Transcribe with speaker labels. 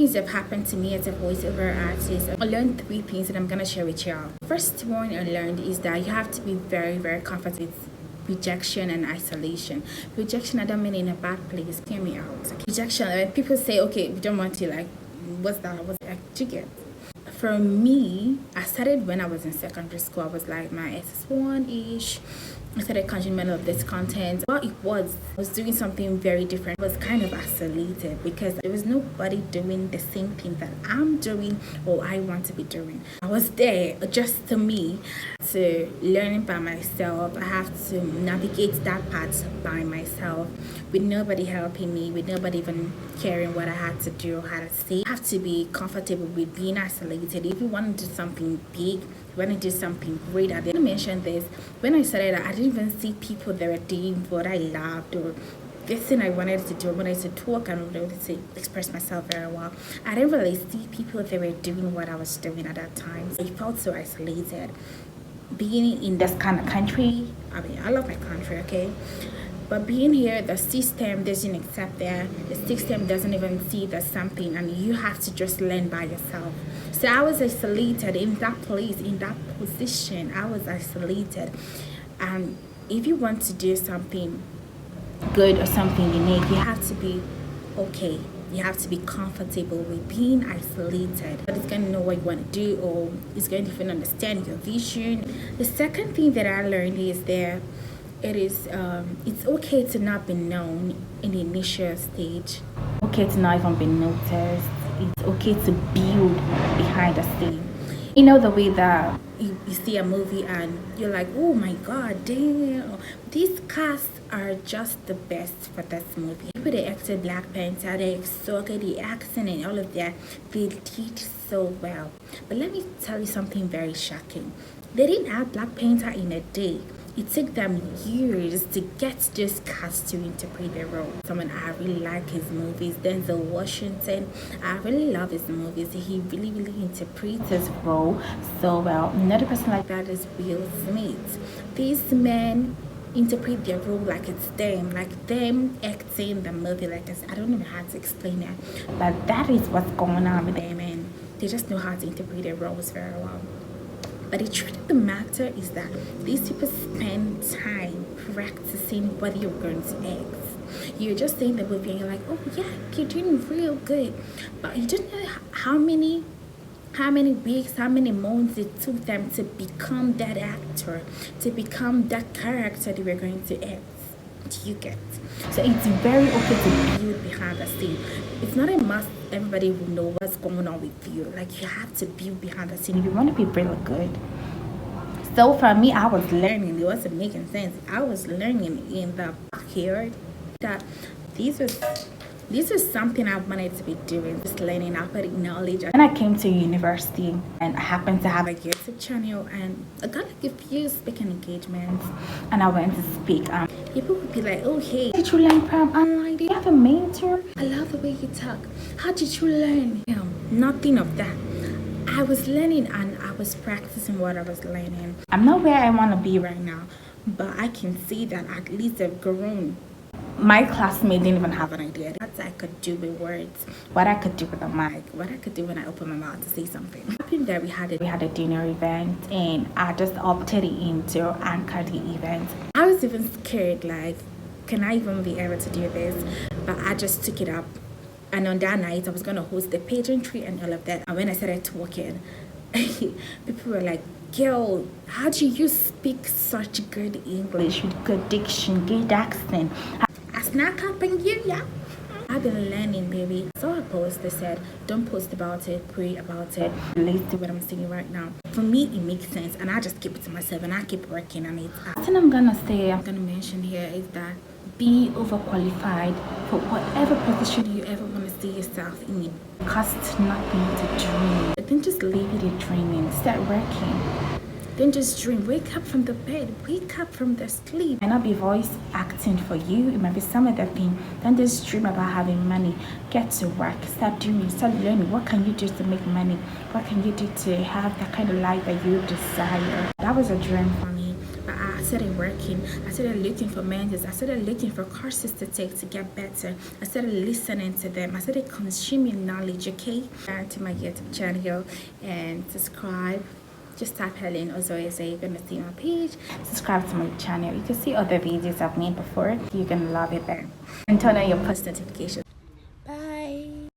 Speaker 1: Things have happened to me as a voiceover artist. I learned three things that I'm gonna share with y'all. First one I learned is that you have to be very, very comfortable with rejection and isolation. Rejection, I don't mean in a bad place. Hear me out. Okay? Rejection, when people say, okay, we don't want you, like, what's that? What's that? Do you get? For me, I started when I was in secondary school. I was like my SS1 ish. I started consuming of this content. What it was, I was doing something very different. I was kind of isolated because there was nobody doing the same thing that I'm doing or I want to be doing. I was there just to me, to learning by myself. I have to navigate that path by myself with nobody helping me, with nobody even caring what I had to do, how to say. I have to be comfortable with being isolated. If you want to do something big, you want to do something great. I didn't mention this. When I started, I didn't even see people that were doing what I loved or this thing I wanted to do. I wanted to talk and I wanted to express myself very well. I didn't really see people that were doing what I was doing at that time. I felt so isolated. Being in this kind of country, I mean, I love my country, okay? But being here, the system doesn't accept that. The system doesn't even see there's something, and you have to just learn by yourself. So I was isolated in that place, in that position. I was isolated. And if you want to do something good or something unique, you have to be okay. You have to be comfortable with being isolated. But it's going to know what you want to do, or it's going to even understand your vision. The second thing that I learned is that it's okay to not be known in the initial stage. Okay to not even be noticed. It's okay to build behind the scene. You know the way that you see a movie and you're like, oh my god, damn, these casts are just the best for this movie. People that acted Black Panther, they so good, the accent and all of that, they did so well. But let me tell you something very shocking. They didn't have Black Panther in a day. It took them years to get this cast to interpret the role. Someone I really like his movies. Denzel Washington, I really love his movies. He really, really interprets his role so well. Another person like that is Will Smith. These men interpret their role like it's them acting the movie like this. I don't know how to explain that, but that is what's going on with them, and they just know how to interpret their roles very well. But the truth of the matter is that these people spend time practicing what you're going to act. You're just saying the movie and you're like, oh yeah, you're doing real good. But you don't know how many weeks, how many months it took them to become that actor, to become that character they were going to act. You get? So it's very okay to build behind the scene. It's not a must everybody will know what's going on with you. Like, you have to build behind the scene if you want to be really good. So for me, I was learning. It wasn't making sense. I was learning in the backyard that this was something I wanted to be doing, just learning, operating knowledge. And I came to university and I happened to have a YouTube channel and I got like a few speaking engagements and I went to speak. People would be like, oh hey, did you learn from online? Do you have a mentor? I love the way you talk. How did you learn? Nothing of that. I was learning and I was practicing what I was learning. I'm not where I want to be right now, but I can see that at least I've grown. My classmates didn't even have an idea what I could do with words, what I could do with a mic, what I could do when I open my mouth to say something. I think that we had a dinner event and I just opted into anchor the event. I was even scared, like, can I even be able to do this? But I just took it up. And on that night, I was going to host the pageantry and all of that. And when I started talking, people were like, girl, how do you speak such good English with good diction, good accent? I snack up and you, yeah. I've been learning, baby. So I post, they said, don't post about it, pray about it, relate to what I'm saying right now. For me, it makes sense, and I just keep it to myself, and I keep working on it. The thing I'm gonna mention here is that be overqualified for whatever position you ever want to see yourself in. It costs nothing to dream. But then just leave it in dreaming. Start working. Don't just dream. Wake up from the bed. Wake up from the sleep. It might not be voice acting for you. It might be some other thing. Don't just dream about having money. Get to work. Start doing. Start learning. What can you do to make money? What can you do to have that kind of life that you desire? That was a dream for me. But started working. I started looking for mentors. I started looking for courses to take to get better. I started listening to them. I started consuming knowledge, okay? To my YouTube channel and subscribe. Just type Helen Ozoese, you're gonna see my page. Subscribe to my channel. You can see other videos I've made before. You're gonna love it there. And turn on your post notifications.